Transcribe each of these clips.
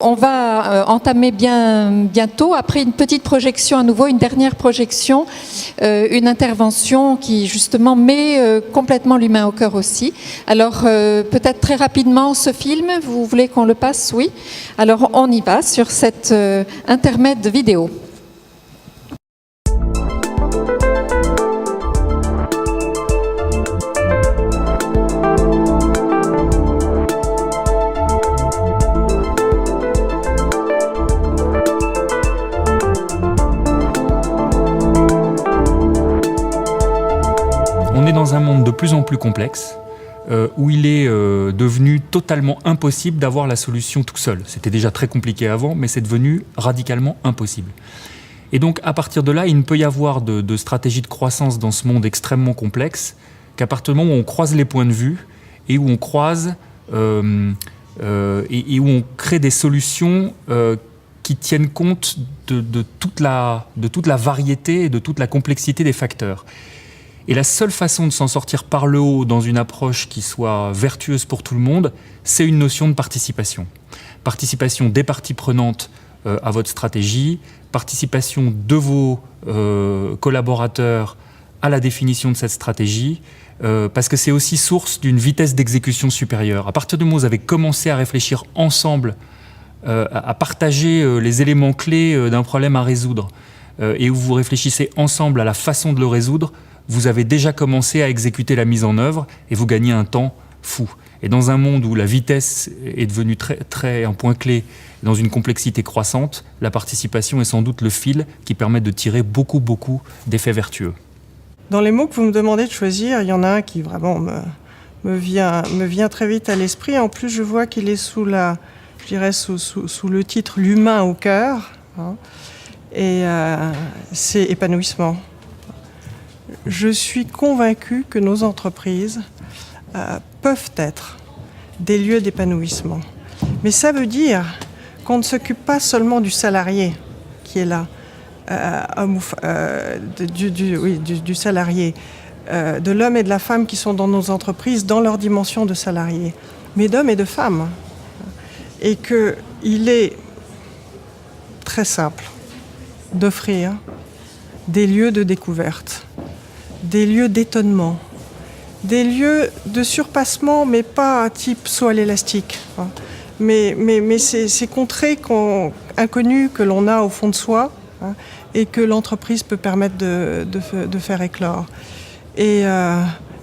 On va entamer bientôt, après une petite projection à nouveau, une dernière projection, une intervention qui justement met complètement l'humain au cœur aussi. Alors peut-être très rapidement ce film, vous voulez qu'on le passe? Oui. Alors on y va sur cet intermède vidéo. On est dans un monde de plus en plus complexe, où il est devenu totalement impossible d'avoir la solution tout seul. C'était déjà très compliqué avant, mais c'est devenu radicalement impossible. Et donc, à partir de là, il ne peut y avoir de stratégie de croissance dans ce monde extrêmement complexe qu'à partir du moment où on croise les points de vue et où on croise et où on crée des solutions qui tiennent compte de toute la variété et de toute la complexité des facteurs. Et la seule façon de s'en sortir par le haut dans une approche qui soit vertueuse pour tout le monde, c'est une notion de participation. Participation des parties prenantes à votre stratégie, participation de vos collaborateurs à la définition de cette stratégie, parce que c'est aussi source d'une vitesse d'exécution supérieure. À partir du moment où vous avez commencé à réfléchir ensemble, à partager les éléments clés d'un problème à résoudre, et où vous réfléchissez ensemble à la façon de le résoudre, vous avez déjà commencé à exécuter la mise en œuvre et vous gagnez un temps fou. Et dans un monde où la vitesse est devenue très un point clé, dans une complexité croissante, la participation est sans doute le fil qui permet de tirer beaucoup d'effets vertueux. Dans les mots que vous me demandez de choisir, il y en a un qui vraiment me vient très vite à l'esprit. En plus, je vois qu'il est sous le titre « L'humain au cœur ». Et c'est épanouissement. Je suis convaincue que nos entreprises peuvent être des lieux d'épanouissement. Mais ça veut dire qu'on ne s'occupe pas seulement du salarié qui est là, du salarié, de l'homme et de la femme qui sont dans nos entreprises dans leur dimension de salarié, mais d'hommes et de femmes. Et qu'il est très simple d'offrir des lieux de découverte, des lieux d'étonnement, des lieux de surpassement, mais pas type saut à l'élastique. Mais ces contrées inconnues que l'on a au fond de soi et que l'entreprise peut permettre de faire éclore. Et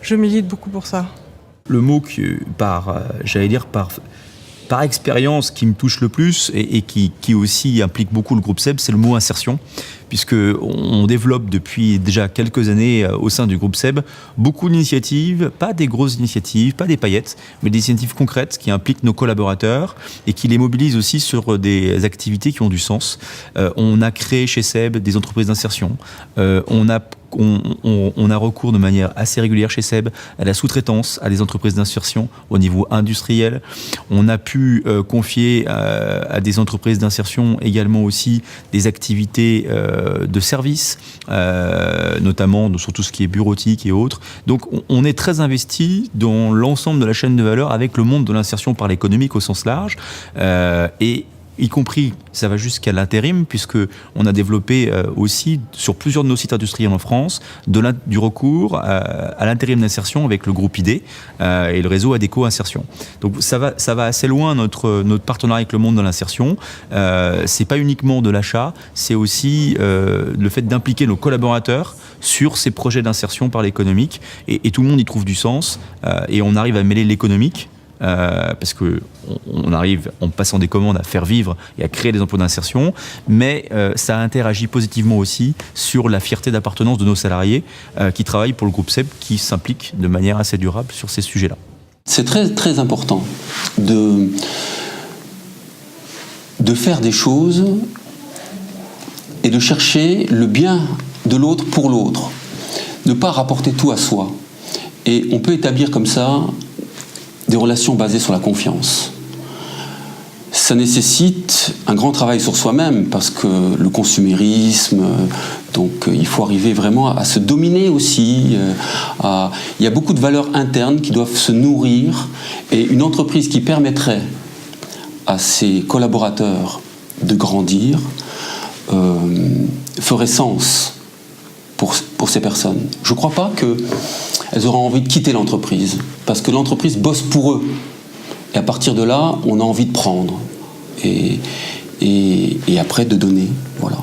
je milite beaucoup pour ça. Le mot par expérience qui me touche le plus et qui aussi implique beaucoup le groupe SEB, c'est le mot insertion, puisqu'on développe depuis déjà quelques années au sein du groupe SEB beaucoup d'initiatives, pas des grosses initiatives, pas des paillettes, mais des initiatives concrètes qui impliquent nos collaborateurs et qui les mobilisent aussi sur des activités qui ont du sens. On a créé chez SEB des entreprises d'insertion, on a recours de manière assez régulière chez SEB à la sous-traitance, à des entreprises d'insertion au niveau industriel. On a pu confier à des entreprises d'insertion également aussi des activités de service, notamment sur tout ce qui est bureautique et autres. Donc on est très investi dans l'ensemble de la chaîne de valeur avec le monde de l'insertion par l'économique au sens large. Et y compris, ça va jusqu'à l'intérim, puisqu'on a développé aussi, sur plusieurs de nos sites industriels en France, du recours à l'intérim d'insertion avec le groupe ID et le réseau ADECO Insertion. Donc ça va assez loin, notre partenariat avec le monde de l'insertion. C'est pas uniquement de l'achat, c'est aussi le fait d'impliquer nos collaborateurs sur ces projets d'insertion par l'économique. Et tout le monde y trouve du sens, et on arrive à mêler l'économique, parce qu'on arrive, en passant des commandes, à faire vivre et à créer des emplois d'insertion, mais ça interagit positivement aussi sur la fierté d'appartenance de nos salariés qui travaillent pour le groupe SEB, qui s'impliquent de manière assez durable sur ces sujets-là. C'est très important de faire des choses et de chercher le bien de l'autre pour l'autre, ne pas rapporter tout à soi. Et on peut établir comme ça des relations basées sur la confiance. Ça nécessite un grand travail sur soi-même, parce que le consumérisme, donc il faut arriver vraiment à se dominer aussi. Il y a beaucoup de valeurs internes qui doivent se nourrir, et une entreprise qui permettrait à ses collaborateurs de grandir ferait sens pour ces personnes. Je ne crois pas qu'elles auront envie de quitter l'entreprise, parce que l'entreprise bosse pour eux. Et à partir de là, on a envie de prendre et après de donner. Voilà.